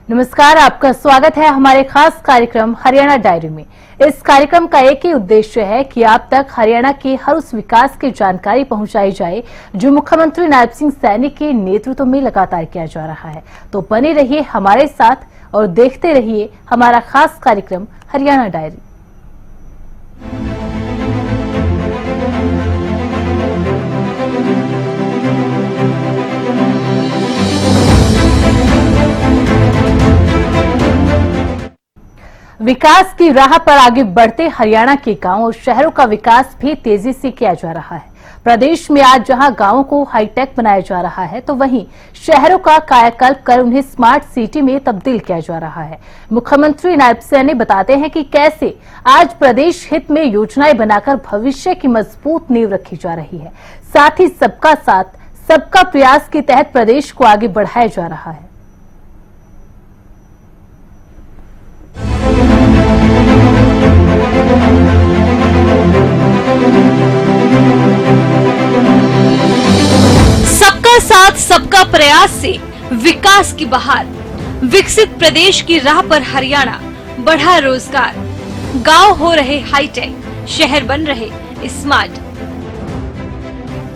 नमस्कार, आपका स्वागत है हमारे खास कार्यक्रम हरियाणा डायरी में। इस कार्यक्रम का एक ही उद्देश्य है कि आप तक हरियाणा के हर उस विकास की जानकारी पहुंचाई जाए जो मुख्यमंत्री नायब सिंह सैनी के नेतृत्व में लगातार किया जा रहा है। तो बने रहिए हमारे साथ और देखते रहिए हमारा खास कार्यक्रम हरियाणा डायरी। विकास की राह पर आगे बढ़ते हरियाणा के गांव और शहरों का विकास भी तेजी से किया जा रहा है। प्रदेश में आज जहां गांवों को हाईटेक बनाया जा रहा है, तो वहीं शहरों का कायाकल्प कर उन्हें स्मार्ट सिटी में तब्दील किया जा रहा है। मुख्यमंत्री नायब सैनी बताते हैं कि कैसे आज प्रदेश हित में योजनाएं बनाकर भविष्य की मजबूत नींव रखी जा रही है। साथ ही सबका साथ सबका प्रयास के तहत प्रदेश को आगे बढ़ाया जा रहा है। सबका साथ सबका प्रयास से विकास की बहार, विकसित प्रदेश की राह पर हरियाणा, बढ़ा रोजगार, गांव हो रहे हाईटेक, शहर बन रहे स्मार्ट।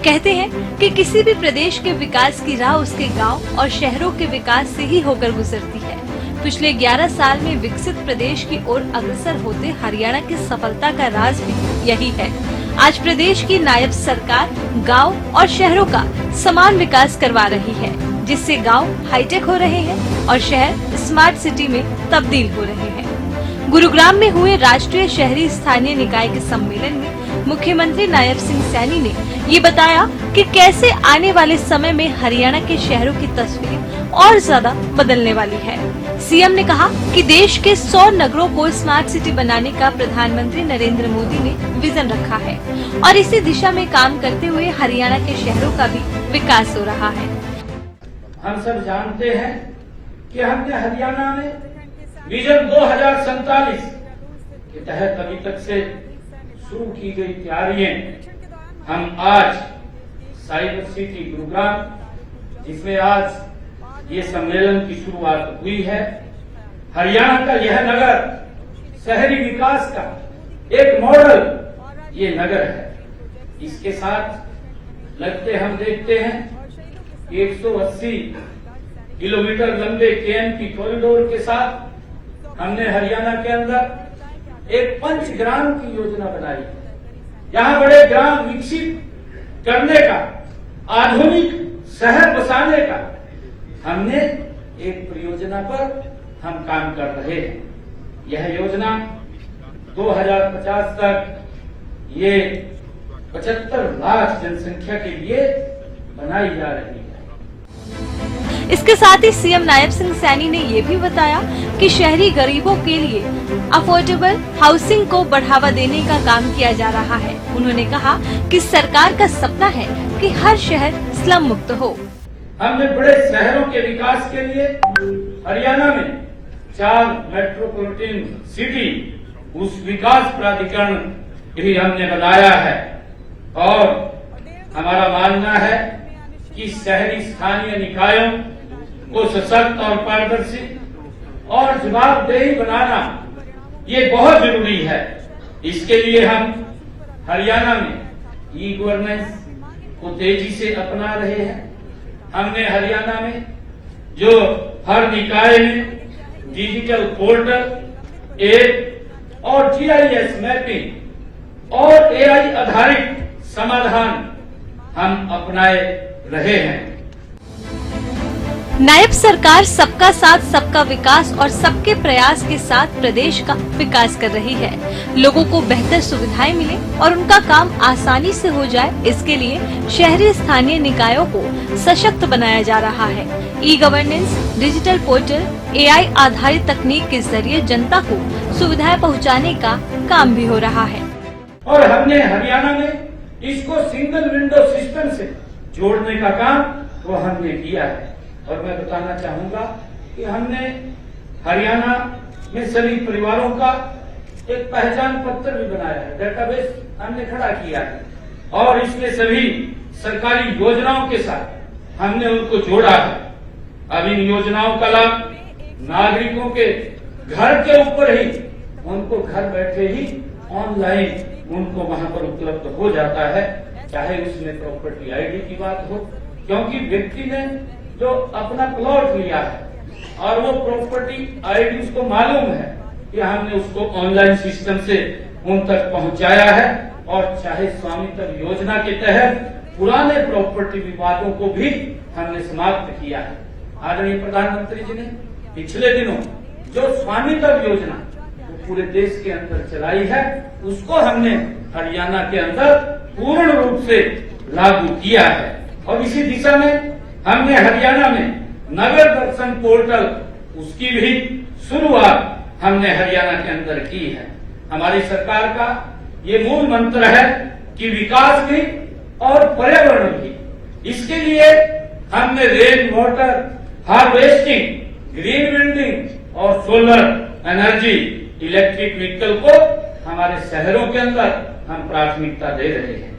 कहते हैं कि किसी भी प्रदेश के विकास की राह उसके गांव और शहरों के विकास से ही होकर गुजरती है। पिछले 11 साल में विकसित प्रदेश की ओर अग्रसर होते हरियाणा की सफलता का राज भी यही है। आज प्रदेश की नायब सरकार गांव और शहरों का समान विकास करवा रही है, जिससे गांव हाईटेक हो रहे हैं और शहर स्मार्ट सिटी में तब्दील हो रहे हैं। गुरुग्राम में हुए राष्ट्रीय शहरी स्थानीय निकाय के सम्मेलन में मुख्यमंत्री नायब सिंह सैनी ने ये बताया कि कैसे आने वाले समय में हरियाणा के शहरों की तस्वीर और ज्यादा बदलने वाली है। सीएम ने कहा कि देश के 100 नगरों को स्मार्ट सिटी बनाने का प्रधानमंत्री नरेंद्र मोदी ने विजन रखा है और इसी दिशा में काम करते हुए हरियाणा के शहरों का भी विकास हो रहा है। हम सब जानते हैं कि हमने हरियाणा में विजन 2047 के तहत अभी तक से शुरू की गई तैयारियां हम आज साइबर सिटी गुरुग्राम, जिसमें आज ये सम्मेलन की शुरुआत हुई है, हरियाणा का यह नगर शहरी विकास का एक मॉडल ये नगर है। इसके साथ लगते हम देखते हैं 180 किलोमीटर लंबे केएमपी कॉरिडोर के साथ हमने हरियाणा के अंदर एक पंचग्राम की योजना बनाई है। यहाँ बड़े ग्राम विकसित करने का, आधुनिक शहर बसाने का हमने एक परियोजना पर हम काम कर रहे हैं। यह योजना 2050 तक ये 75 लाख जनसंख्या के लिए बनाई जा रही है। इसके साथ ही सीएम नायब सिंह सैनी ने ये भी बताया कि शहरी गरीबों के लिए अफोर्डेबल हाउसिंग को बढ़ावा देने का काम किया जा रहा है। उन्होंने कहा कि सरकार का सपना है कि हर शहर स्लम मुक्त हो। हमने बड़े शहरों के विकास के लिए हरियाणा में 4 मेट्रोपॉलिटन सिटी उस विकास प्राधिकरण भी हमने बनाया है और हमारा मानना है कि शहरी स्थानीय निकायों को सशक्त और पारदर्शी और जवाबदेही बनाना ये बहुत जरूरी है। इसके लिए हम हरियाणा में ई गवर्नेंस को तेजी से अपना रहे हैं। हमने हरियाणा में जो हर निकाय में डिजिटल पोर्टल, ऐप और GIS मैपिंग और AI आधारित समाधान हम अपनाए रहे हैं। नायब सरकार सबका साथ सबका विकास और सबके प्रयास के साथ प्रदेश का विकास कर रही है। लोगों को बेहतर सुविधाएं मिले और उनका काम आसानी से हो जाए, इसके लिए शहरी स्थानीय निकायों को सशक्त बनाया जा रहा है। E governance, digital portal, AI आधारित तकनीक के जरिए जनता को सुविधाएं पहुंचाने का काम भी हो रहा है। और हमने हरियाणा में इसको सिंगल विंडो सिस्टम से जोड़ने का काम वो हमने किया है। और मैं बताना चाहूंगा कि हमने हरियाणा में सभी परिवारों का एक पहचान पत्र भी बनाया है, डेटाबेस हमने खड़ा किया है और इसमें सभी सरकारी योजनाओं के साथ हमने उनको जोड़ा है। अब इन योजनाओं का लाभ नागरिकों के घर के ऊपर ही उनको घर बैठे ही ऑनलाइन उनको वहां पर उपलब्ध हो जाता है, चाहे उसमें प्रॉपर्टी आईडी की बात हो, क्योंकि व्यक्ति ने जो अपना प्लॉट लिया है और वो प्रॉपर्टी आईडी उसको मालूम है कि हमने उसको ऑनलाइन सिस्टम से उन तक पहुंचाया है, और चाहे स्वामित्व योजना के तहत पुराने प्रॉपर्टी विवादों को भी हमने समाप्त किया है। आदरणीय प्रधानमंत्री जी ने पिछले दिनों जो स्वामित्व योजना पूरे देश के अंदर चलाई है, उसको हमने हरियाणा के अंदर पूर्ण रूप से लागू किया है। और इसी दिशा में हमने हरियाणा में नगर दर्शन पोर्टल, उसकी भी शुरुआत हमने हरियाणा के अंदर की है। हमारी सरकार का ये मूल मंत्र है कि विकास भी और पर्यावरण भी। इसके लिए हमने rain water harvesting, green building और सोलर एनर्जी, इलेक्ट्रिक व्हीकल को हमारे शहरों के अंदर हम प्राथमिकता दे रहे हैं।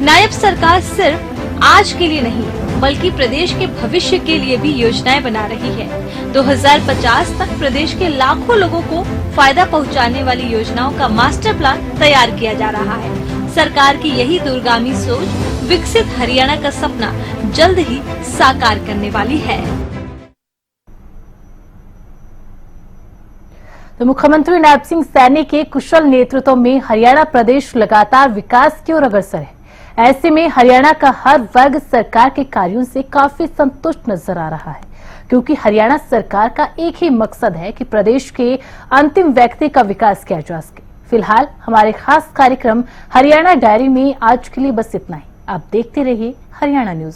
नायब सरकार सिर्फ आज के लिए नहीं बल्कि प्रदेश के भविष्य के लिए भी योजनाएं बना रही है। 2050 तक प्रदेश के लाखों लोगों को फायदा पहुंचाने वाली योजनाओं का मास्टर प्लान तैयार किया जा रहा है। सरकार की यही दूरगामी सोच विकसित हरियाणा का सपना जल्द ही साकार करने वाली है। तो मुख्यमंत्री नायब सिंह सैनी के कुशल नेतृत्व में हरियाणा प्रदेश लगातार विकास की ओर अग्रसर है। ऐसे में हरियाणा का हर वर्ग सरकार के कार्यों से काफी संतुष्ट नजर आ रहा है, क्योंकि हरियाणा सरकार का एक ही मकसद है कि प्रदेश के अंतिम व्यक्ति का विकास किया जा सके। फिलहाल हमारे खास कार्यक्रम हरियाणा डायरी में आज के लिए बस इतना ही। आप देखते रहिए हरियाणा न्यूज।